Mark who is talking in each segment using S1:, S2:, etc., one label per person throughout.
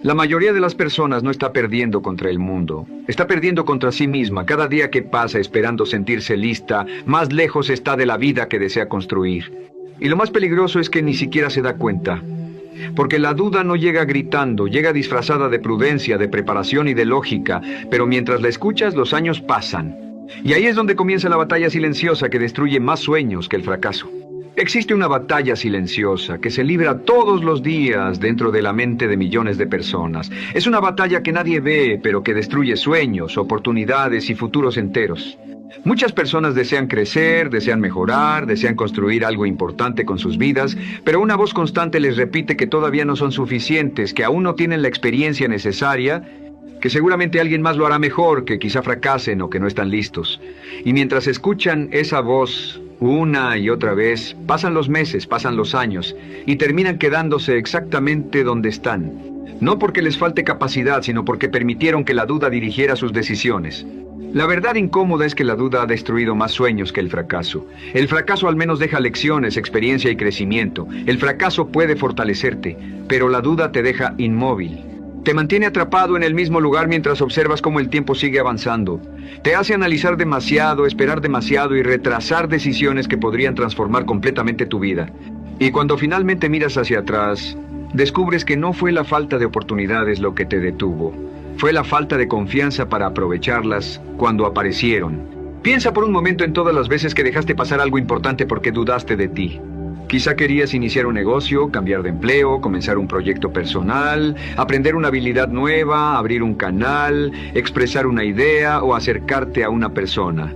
S1: La mayoría de las personas no está perdiendo contra el mundo, está perdiendo contra sí misma. Cada día que pasa esperando sentirse lista, más lejos está de la vida que desea construir. Y lo más peligroso es que ni siquiera se da cuenta. Porque la duda no llega gritando, llega disfrazada de prudencia, de preparación y de lógica, pero mientras la escuchas, los años pasan. Y ahí es donde comienza la batalla silenciosa que destruye más sueños que el fracaso. Existe una batalla silenciosa que se libra todos los días dentro de la mente de millones de personas. Es una batalla que nadie ve, pero que destruye sueños, oportunidades y futuros enteros. Muchas personas desean crecer, desean mejorar, desean construir algo importante con sus vidas, pero una voz constante les repite que todavía no son suficientes, que aún no tienen la experiencia necesaria, que seguramente alguien más lo hará mejor, que quizá fracasen o que no están listos. Y mientras escuchan esa voz una y otra vez, pasan los meses, pasan los años, y terminan quedándose exactamente donde están. No porque les falte capacidad, sino porque permitieron que la duda dirigiera sus decisiones. La verdad incómoda es que la duda ha destruido más sueños que el fracaso. El fracaso al menos deja lecciones, experiencia y crecimiento. El fracaso puede fortalecerte, pero la duda te deja inmóvil. Te mantiene atrapado en el mismo lugar mientras observas cómo el tiempo sigue avanzando. Te hace analizar demasiado, esperar demasiado y retrasar decisiones que podrían transformar completamente tu vida. Y cuando finalmente miras hacia atrás, descubres que no fue la falta de oportunidades lo que te detuvo. Fue la falta de confianza para aprovecharlas cuando aparecieron. Piensa por un momento en todas las veces que dejaste pasar algo importante porque dudaste de ti. Quizá querías iniciar un negocio, cambiar de empleo, comenzar un proyecto personal, aprender una habilidad nueva, abrir un canal, expresar una idea o acercarte a una persona.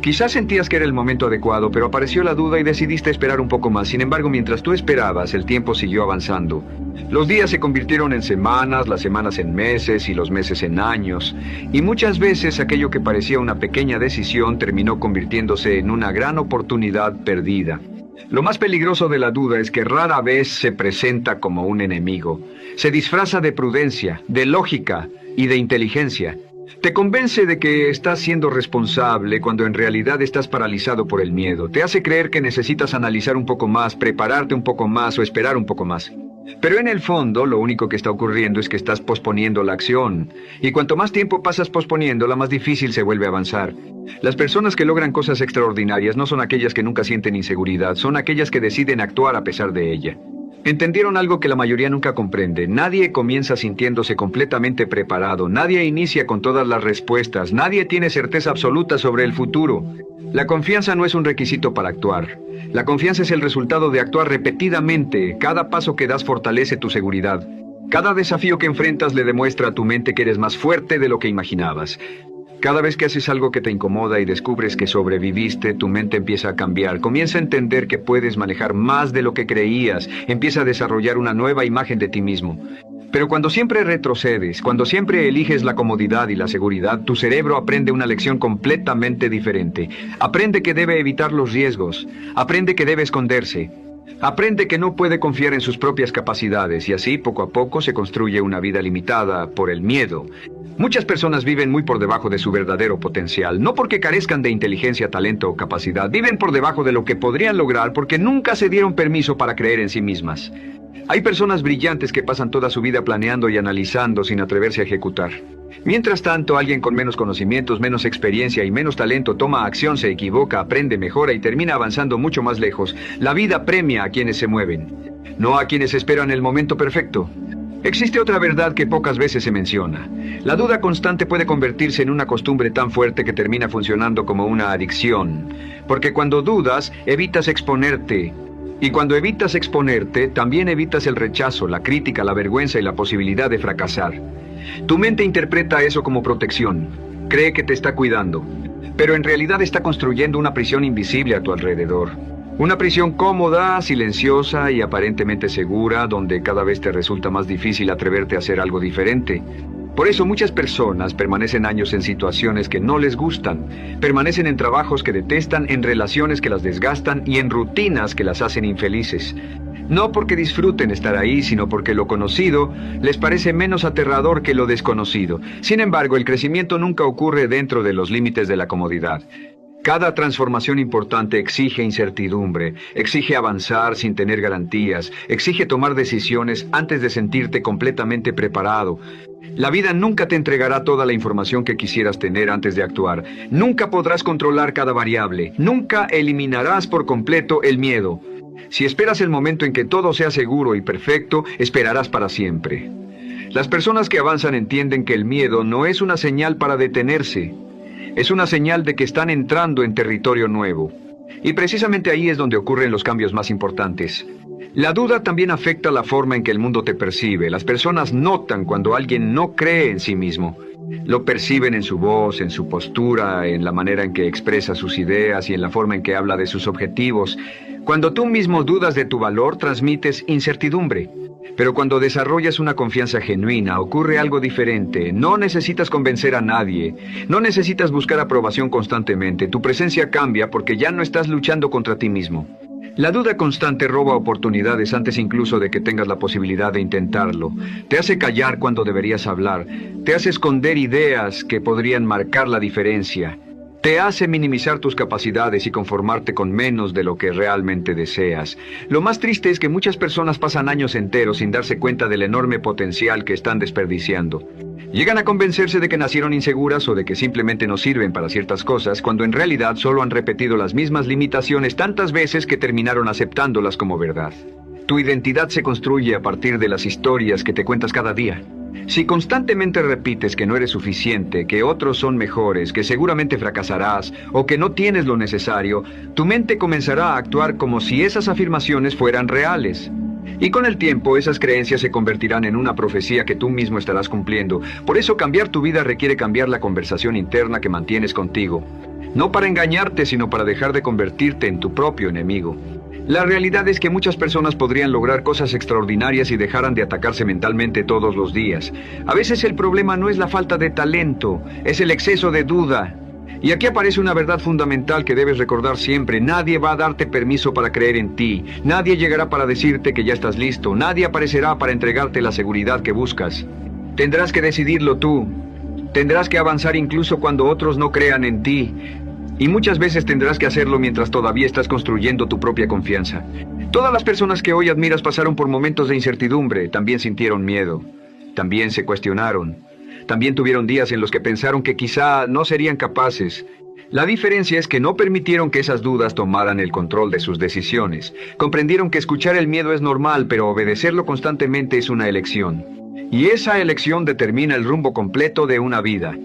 S1: Quizás sentías que era el momento adecuado, pero apareció la duda y decidiste esperar un poco más. Sin embargo, mientras tú esperabas, el tiempo siguió avanzando. Los días se convirtieron en semanas, las semanas en meses y los meses en años. Y muchas veces aquello que parecía una pequeña decisión terminó convirtiéndose en una gran oportunidad perdida. Lo más peligroso de la duda es que rara vez se presenta como un enemigo. Se disfraza de prudencia, de lógica y de inteligencia. Te convence de que estás siendo responsable cuando en realidad estás paralizado por el miedo. Te hace creer que necesitas analizar un poco más, prepararte un poco más o esperar un poco más. Pero en el fondo, lo único que está ocurriendo es que estás posponiendo la acción. Y cuanto más tiempo pasas posponiéndola, más difícil se vuelve avanzar. Las personas que logran cosas extraordinarias no son aquellas que nunca sienten inseguridad, son aquellas que deciden actuar a pesar de ella. Entendieron algo que la mayoría nunca comprende. Nadie comienza sintiéndose completamente preparado, nadie inicia con todas las respuestas, nadie tiene certeza absoluta sobre el futuro. La confianza no es un requisito para actuar. La confianza es el resultado de actuar repetidamente. Cada paso que das fortalece tu seguridad. Cada desafío que enfrentas le demuestra a tu mente que eres más fuerte de lo que imaginabas. Cada vez que haces algo que te incomoda y descubres que sobreviviste, tu mente empieza a cambiar. Comienza a entender que puedes manejar más de lo que creías. Empieza a desarrollar una nueva imagen de ti mismo. Pero cuando siempre retrocedes, cuando siempre eliges la comodidad y la seguridad, tu cerebro aprende una lección completamente diferente. Aprende que debe evitar los riesgos. Aprende que debe esconderse. Aprende que no puede confiar en sus propias capacidades y así, poco a poco, se construye una vida limitada por el miedo. Muchas personas viven muy por debajo de su verdadero potencial, no porque carezcan de inteligencia, talento o capacidad. Viven por debajo de lo que podrían lograr porque nunca se dieron permiso para creer en sí mismas. Hay personas brillantes que pasan toda su vida planeando y analizando sin atreverse a ejecutar. Mientras tanto, alguien con menos conocimientos, menos experiencia y menos talento toma acción, se equivoca, aprende, mejora y termina avanzando mucho más lejos. La vida premia a quienes se mueven, no a quienes esperan el momento perfecto. Existe otra verdad que pocas veces se menciona. La duda constante puede convertirse en una costumbre tan fuerte que termina funcionando como una adicción. Porque cuando dudas, evitas exponerte. Y cuando evitas exponerte, también evitas el rechazo, la crítica, la vergüenza y la posibilidad de fracasar. Tu mente interpreta eso como protección. Cree que te está cuidando. Pero en realidad está construyendo una prisión invisible a tu alrededor. Una prisión cómoda, silenciosa y aparentemente segura, donde cada vez te resulta más difícil atreverte a hacer algo diferente. Por eso muchas personas permanecen años en situaciones que no les gustan, permanecen en trabajos que detestan, en relaciones que las desgastan y en rutinas que las hacen infelices. No porque disfruten estar ahí, sino porque lo conocido les parece menos aterrador que lo desconocido. Sin embargo, el crecimiento nunca ocurre dentro de los límites de la comodidad. Cada transformación importante exige incertidumbre, exige avanzar sin tener garantías, exige tomar decisiones antes de sentirte completamente preparado. La vida nunca te entregará toda la información que quisieras tener antes de actuar. Nunca podrás controlar cada variable. Nunca eliminarás por completo el miedo. Si esperas el momento en que todo sea seguro y perfecto, esperarás para siempre. Las personas que avanzan entienden que el miedo no es una señal para detenerse. Es una señal de que están entrando en territorio nuevo. Y precisamente ahí es donde ocurren los cambios más importantes. La duda también afecta la forma en que el mundo te percibe. Las personas notan cuando alguien no cree en sí mismo. Lo perciben en su voz, en su postura, en la manera en que expresa sus ideas y en la forma en que habla de sus objetivos. Cuando tú mismo dudas de tu valor, transmites incertidumbre. Pero cuando desarrollas una confianza genuina, ocurre algo diferente. No necesitas convencer a nadie. No necesitas buscar aprobación constantemente. Tu presencia cambia porque ya no estás luchando contra ti mismo. La duda constante roba oportunidades antes incluso de que tengas la posibilidad de intentarlo. Te hace callar cuando deberías hablar. Te hace esconder ideas que podrían marcar la diferencia. Te hace minimizar tus capacidades y conformarte con menos de lo que realmente deseas. Lo más triste es que muchas personas pasan años enteros sin darse cuenta del enorme potencial que están desperdiciando. Llegan a convencerse de que nacieron inseguras o de que simplemente no sirven para ciertas cosas, cuando en realidad solo han repetido las mismas limitaciones tantas veces que terminaron aceptándolas como verdad. Tu identidad se construye a partir de las historias que te cuentas cada día. Si constantemente repites que no eres suficiente, que otros son mejores, que seguramente fracasarás o que no tienes lo necesario, tu mente comenzará a actuar como si esas afirmaciones fueran reales. Y con el tiempo esas creencias se convertirán en una profecía que tú mismo estarás cumpliendo. Por eso cambiar tu vida requiere cambiar la conversación interna que mantienes contigo. No para engañarte, sino para dejar de convertirte en tu propio enemigo. La realidad es que muchas personas podrían lograr cosas extraordinarias si dejaran de atacarse mentalmente todos los días. A veces el problema no es la falta de talento, es el exceso de duda. Y aquí aparece una verdad fundamental que debes recordar siempre. Nadie va a darte permiso para creer en ti. Nadie llegará para decirte que ya estás listo. Nadie aparecerá para entregarte la seguridad que buscas. Tendrás que decidirlo tú. Tendrás que avanzar incluso cuando otros no crean en ti. Y muchas veces tendrás que hacerlo mientras todavía estás construyendo tu propia confianza. Todas las personas que hoy admiras pasaron por momentos de incertidumbre, también sintieron miedo, también se cuestionaron, también tuvieron días en los que pensaron que quizá no serían capaces. La diferencia es que no permitieron que esas dudas tomaran el control de sus decisiones. Comprendieron que escuchar el miedo es normal, pero obedecerlo constantemente es una elección. Y esa elección determina el rumbo completo de una vida.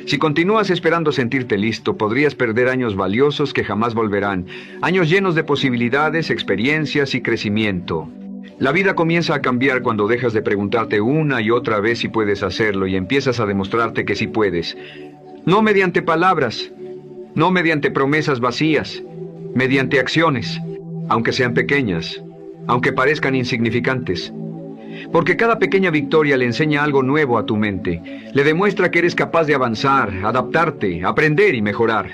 S1: Si continúas esperando sentirte listo, podrías perder años valiosos que jamás volverán, años llenos de posibilidades, experiencias y crecimiento. La vida comienza a cambiar cuando dejas de preguntarte una y otra vez si puedes hacerlo y empiezas a demostrarte que sí puedes. No mediante palabras, no mediante promesas vacías, mediante acciones, aunque sean pequeñas, aunque parezcan insignificantes. Porque cada pequeña victoria le enseña algo nuevo a tu mente. Le demuestra que eres capaz de avanzar, adaptarte, aprender y mejorar.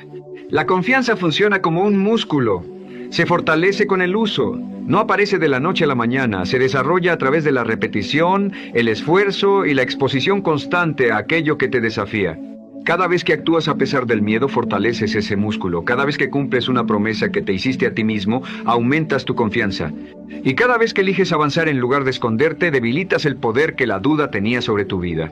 S1: La confianza funciona como un músculo. Se fortalece con el uso. No aparece de la noche a la mañana. Se desarrolla a través de la repetición, el esfuerzo y la exposición constante a aquello que te desafía. Cada vez que actúas a pesar del miedo, fortaleces ese músculo. Cada vez que cumples una promesa que te hiciste a ti mismo, aumentas tu confianza. Y cada vez que eliges avanzar en lugar de esconderte, debilitas el poder que la duda tenía sobre tu vida.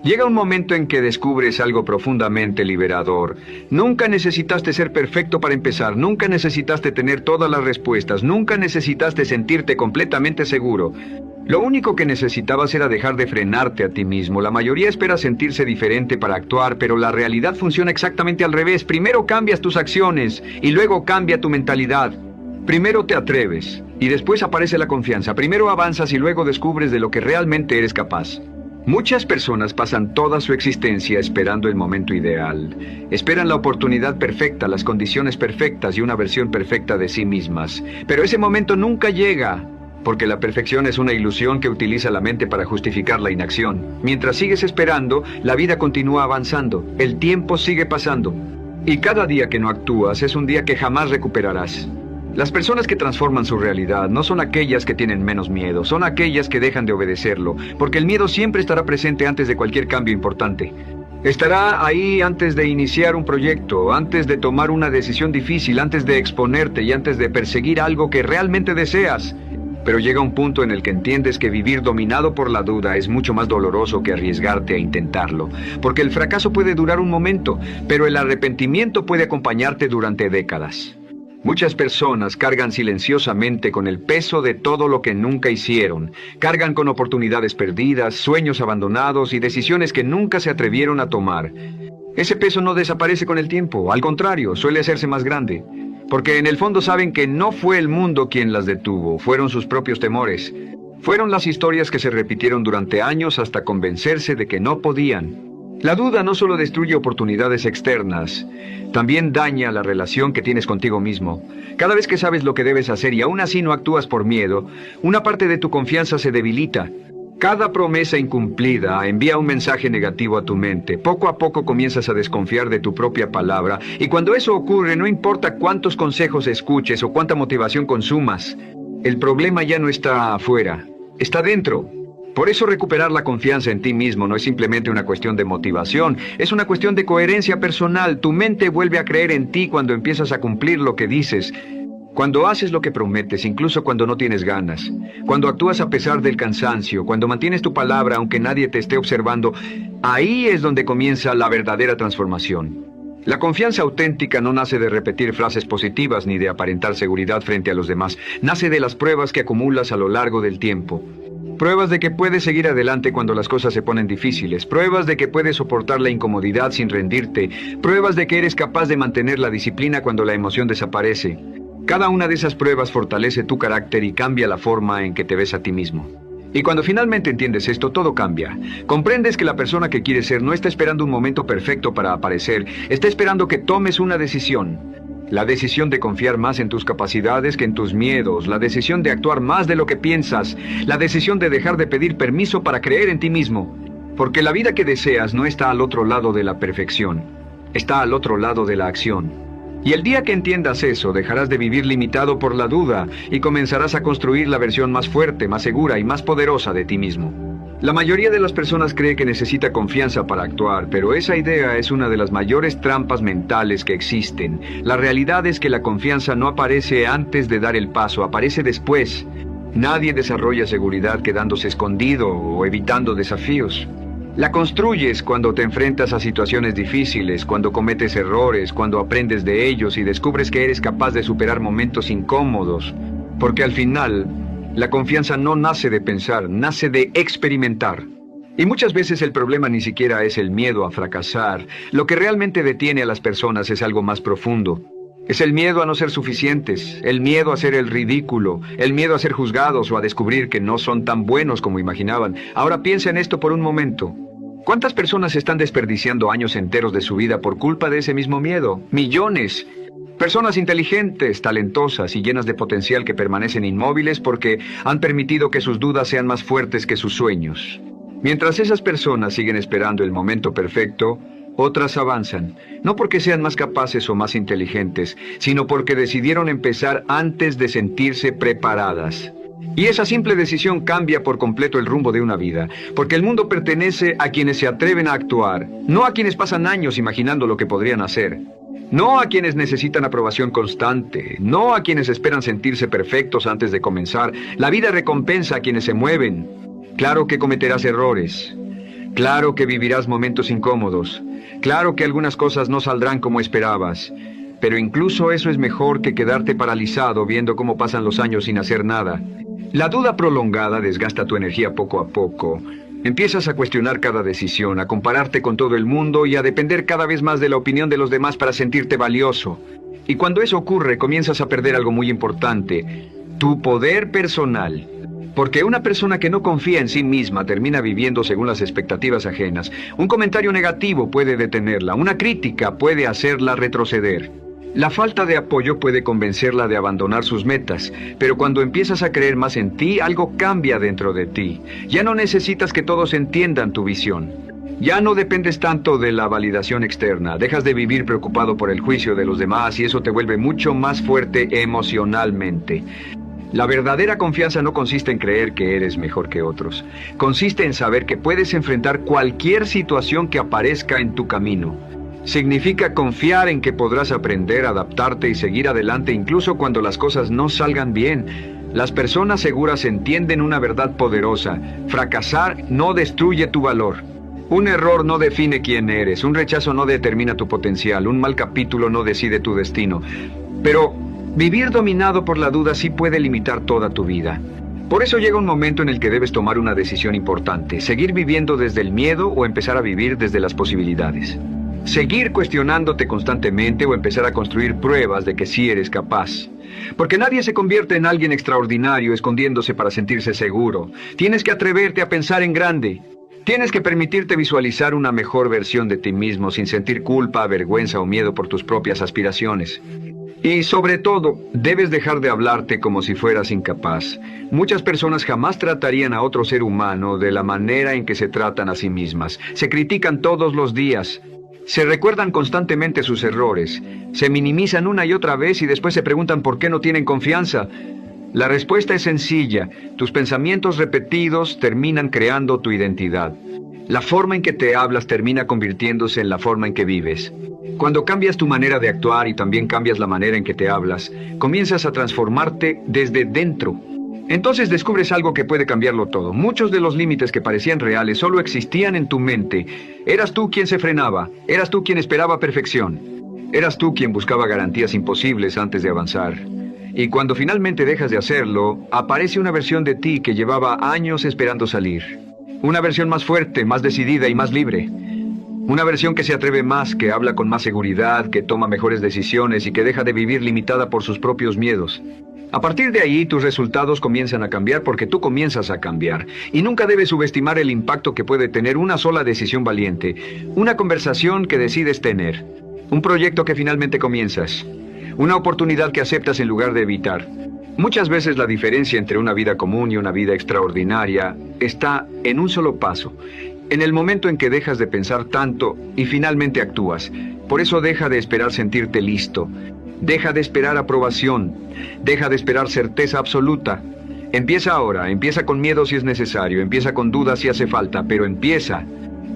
S1: Llega un momento en que descubres algo profundamente liberador. Nunca necesitaste ser perfecto para empezar, nunca necesitaste tener todas las respuestas, nunca necesitaste sentirte completamente seguro. Lo único que necesitabas era dejar de frenarte a ti mismo. La mayoría espera sentirse diferente para actuar, pero la realidad funciona exactamente al revés. Primero cambias tus acciones y luego cambia tu mentalidad. Primero te atreves y después aparece la confianza. Primero avanzas y luego descubres de lo que realmente eres capaz. Muchas personas pasan toda su existencia esperando el momento ideal. Esperan la oportunidad perfecta, las condiciones perfectas y una versión perfecta de sí mismas. Pero ese momento nunca llega, porque la perfección es una ilusión que utiliza la mente para justificar la inacción. Mientras sigues esperando, la vida continúa avanzando. El tiempo sigue pasando. Y cada día que no actúas es un día que jamás recuperarás. Las personas que transforman su realidad no son aquellas que tienen menos miedo, son aquellas que dejan de obedecerlo, porque el miedo siempre estará presente antes de cualquier cambio importante. Estará ahí antes de iniciar un proyecto, antes de tomar una decisión difícil, antes de exponerte y antes de perseguir algo que realmente deseas. Pero llega un punto en el que entiendes que vivir dominado por la duda es mucho más doloroso que arriesgarte a intentarlo, porque el fracaso puede durar un momento, pero el arrepentimiento puede acompañarte durante décadas. Muchas personas cargan silenciosamente con el peso de todo lo que nunca hicieron. Cargan con oportunidades perdidas, sueños abandonados y decisiones que nunca se atrevieron a tomar. Ese peso no desaparece con el tiempo, al contrario, suele hacerse más grande. Porque en el fondo saben que no fue el mundo quien las detuvo, fueron sus propios temores. Fueron las historias que se repitieron durante años hasta convencerse de que no podían. La duda no solo destruye oportunidades externas, también daña la relación que tienes contigo mismo. Cada vez que sabes lo que debes hacer y aún así no actúas por miedo, una parte de tu confianza se debilita. Cada promesa incumplida envía un mensaje negativo a tu mente. Poco a poco comienzas a desconfiar de tu propia palabra, y cuando eso ocurre, no importa cuántos consejos escuches o cuánta motivación consumas, el problema ya no está afuera, está dentro. Por eso recuperar la confianza en ti mismo no es simplemente una cuestión de motivación, es una cuestión de coherencia personal. Tu mente vuelve a creer en ti cuando empiezas a cumplir lo que dices, cuando haces lo que prometes, incluso cuando no tienes ganas, cuando actúas a pesar del cansancio, cuando mantienes tu palabra aunque nadie te esté observando. Ahí es donde comienza la verdadera transformación. La confianza auténtica no nace de repetir frases positivas ni de aparentar seguridad frente a los demás. Nace de las pruebas que acumulas a lo largo del tiempo. Pruebas de que puedes seguir adelante cuando las cosas se ponen difíciles. Pruebas de que puedes soportar la incomodidad sin rendirte. Pruebas de que eres capaz de mantener la disciplina cuando la emoción desaparece. Cada una de esas pruebas fortalece tu carácter y cambia la forma en que te ves a ti mismo. Y cuando finalmente entiendes esto, todo cambia. Comprendes que la persona que quieres ser no está esperando un momento perfecto para aparecer, está esperando que tomes una decisión. La decisión de confiar más en tus capacidades que en tus miedos, la decisión de actuar más de lo que piensas, la decisión de dejar de pedir permiso para creer en ti mismo. Porque la vida que deseas no está al otro lado de la perfección, está al otro lado de la acción. Y el día que entiendas eso, dejarás de vivir limitado por la duda y comenzarás a construir la versión más fuerte, más segura y más poderosa de ti mismo. La mayoría de las personas cree que necesita confianza para actuar, pero esa idea es una de las mayores trampas mentales que existen. La realidad es que la confianza no aparece antes de dar el paso, aparece después. Nadie desarrolla seguridad quedándose escondido o evitando desafíos. La construyes cuando te enfrentas a situaciones difíciles, cuando cometes errores, cuando aprendes de ellos y descubres que eres capaz de superar momentos incómodos. Porque al final, la confianza no nace de pensar, nace de experimentar. Y muchas veces el problema ni siquiera es el miedo a fracasar. Lo que realmente detiene a las personas es algo más profundo. Es el miedo a no ser suficientes, el miedo a hacer el ridículo, el miedo a ser juzgados o a descubrir que no son tan buenos como imaginaban. Ahora piensa en esto por un momento. ¿Cuántas personas están desperdiciando años enteros de su vida por culpa de ese mismo miedo? Millones. Personas inteligentes, talentosas y llenas de potencial que permanecen inmóviles porque han permitido que sus dudas sean más fuertes que sus sueños. Mientras esas personas siguen esperando el momento perfecto, otras avanzan, no porque sean más capaces o más inteligentes, sino porque decidieron empezar antes de sentirse preparadas. Y esa simple decisión cambia por completo el rumbo de una vida, porque el mundo pertenece a quienes se atreven a actuar, no a quienes pasan años imaginando lo que podrían hacer. No a quienes necesitan aprobación constante, no a quienes esperan sentirse perfectos antes de comenzar. La vida recompensa a quienes se mueven. Claro que cometerás errores. Claro que vivirás momentos incómodos. Claro que algunas cosas no saldrán como esperabas. Pero incluso eso es mejor que quedarte paralizado viendo cómo pasan los años sin hacer nada. La duda prolongada desgasta tu energía poco a poco. Empiezas a cuestionar cada decisión, a compararte con todo el mundo y a depender cada vez más de la opinión de los demás para sentirte valioso. Y cuando eso ocurre, comienzas a perder algo muy importante, tu poder personal. Porque una persona que no confía en sí misma termina viviendo según las expectativas ajenas. Un comentario negativo puede detenerla, una crítica puede hacerla retroceder. La falta de apoyo puede convencerla de abandonar sus metas, pero cuando empiezas a creer más en ti, algo cambia dentro de ti. Ya no necesitas que todos entiendan tu visión. Ya no dependes tanto de la validación externa, dejas de vivir preocupado por el juicio de los demás y eso te vuelve mucho más fuerte emocionalmente. La verdadera confianza no consiste en creer que eres mejor que otros. Consiste en saber que puedes enfrentar cualquier situación que aparezca en tu camino. Significa confiar en que podrás aprender, adaptarte y seguir adelante incluso cuando las cosas no salgan bien. Las personas seguras entienden una verdad poderosa. Fracasar no destruye tu valor. Un error no define quién eres. Un rechazo no determina tu potencial. Un mal capítulo no decide tu destino. Pero vivir dominado por la duda sí puede limitar toda tu vida. Por eso llega un momento en el que debes tomar una decisión importante. Seguir viviendo desde el miedo o empezar a vivir desde las posibilidades. Seguir cuestionándote constantemente o empezar a construir pruebas de que sí eres capaz. Porque nadie se convierte en alguien extraordinario escondiéndose para sentirse seguro. Tienes que atreverte a pensar en grande. Tienes que permitirte visualizar una mejor versión de ti mismo sin sentir culpa, vergüenza o miedo por tus propias aspiraciones. Y sobre todo, debes dejar de hablarte como si fueras incapaz. Muchas personas jamás tratarían a otro ser humano de la manera en que se tratan a sí mismas. Se critican todos los días. Se recuerdan constantemente sus errores, se minimizan una y otra vez y después se preguntan por qué no tienen confianza. La respuesta es sencilla. Tus pensamientos repetidos terminan creando tu identidad. La forma en que te hablas termina convirtiéndose en la forma en que vives. Cuando cambias tu manera de actuar y también cambias la manera en que te hablas, comienzas a transformarte desde dentro. Entonces descubres algo que puede cambiarlo todo. Muchos de los límites que parecían reales solo existían en tu mente. Eras tú quien se frenaba, eras tú quien esperaba perfección. Eras tú quien buscaba garantías imposibles antes de avanzar. Y cuando finalmente dejas de hacerlo, aparece una versión de ti que llevaba años esperando salir. Una versión más fuerte, más decidida y más libre. Una versión que se atreve más, que habla con más seguridad, que toma mejores decisiones y que deja de vivir limitada por sus propios miedos. A partir de ahí, tus resultados comienzan a cambiar porque tú comienzas a cambiar. Y nunca debes subestimar el impacto que puede tener una sola decisión valiente. Una conversación que decides tener. Un proyecto que finalmente comienzas. Una oportunidad que aceptas en lugar de evitar. Muchas veces la diferencia entre una vida común y una vida extraordinaria está en un solo paso. En el momento en que dejas de pensar tanto y finalmente actúas. Por eso deja de esperar sentirte listo. Deja de esperar aprobación. Deja de esperar certeza absoluta. Empieza ahora, empieza con miedo si es necesario, empieza con dudas si hace falta, pero empieza.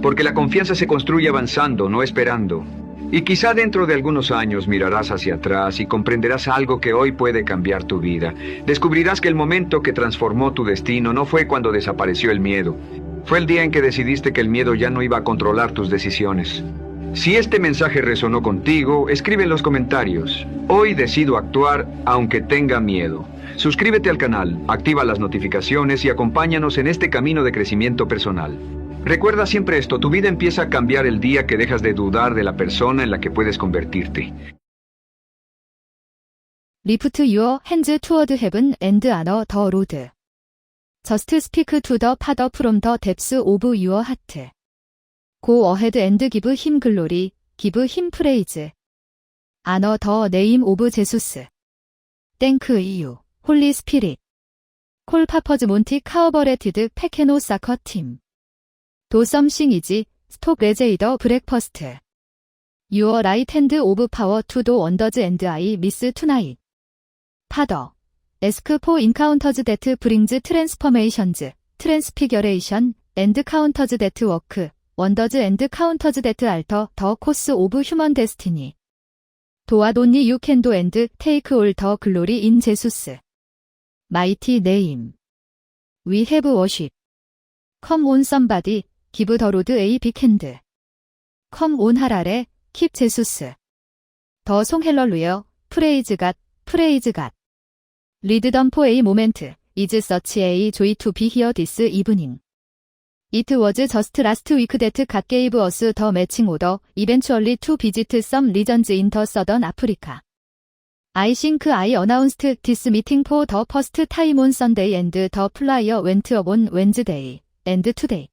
S1: Porque la confianza se construye avanzando, no esperando. Y quizá dentro de algunos años mirarás hacia atrás y comprenderás algo que hoy puede cambiar tu vida. Descubrirás que el momento que transformó tu destino no fue cuando desapareció el miedo. Fue el día en que decidiste que el miedo ya no iba a controlar tus decisiones. Si este mensaje resonó contigo, escribe en los comentarios. Hoy decido actuar aunque tenga miedo. Suscríbete al canal, activa las notificaciones y acompáñanos en este camino de crecimiento personal. Recuerda siempre esto, tu vida empieza a cambiar el día que dejas de dudar de la persona en la que puedes convertirte.
S2: Lift your hands toward heaven and honor the Lord. Just speak to the Father from the depths of your heart. Go ahead and give him glory, give him praise. Honor the name of Jesus. Thank you, Holy Spirit. Call Papa's Monty Cooperative Pekeno Soccer Team. Do something easy, stop raise the breakfast. Your right hand of power to do wonders and I miss tonight. Father, ask for encounters that brings transformations, transfiguration, and counters that work, wonders and counters that alter the course of human destiny. Do what only you can do and take all the glory in Jesus' mighty name. We have worship. Come on somebody, give the Lord a big hand. Come on 할아래, keep Jesus. The song Hallelujah, praise God, praise God. Read them for a moment, is such a joy to be here this evening. It was just last week that God gave us the matching order, eventually to visit some regions in the southern Africa. I think I announced this meeting for the first time on Sunday and the flyer went up on Wednesday, and today.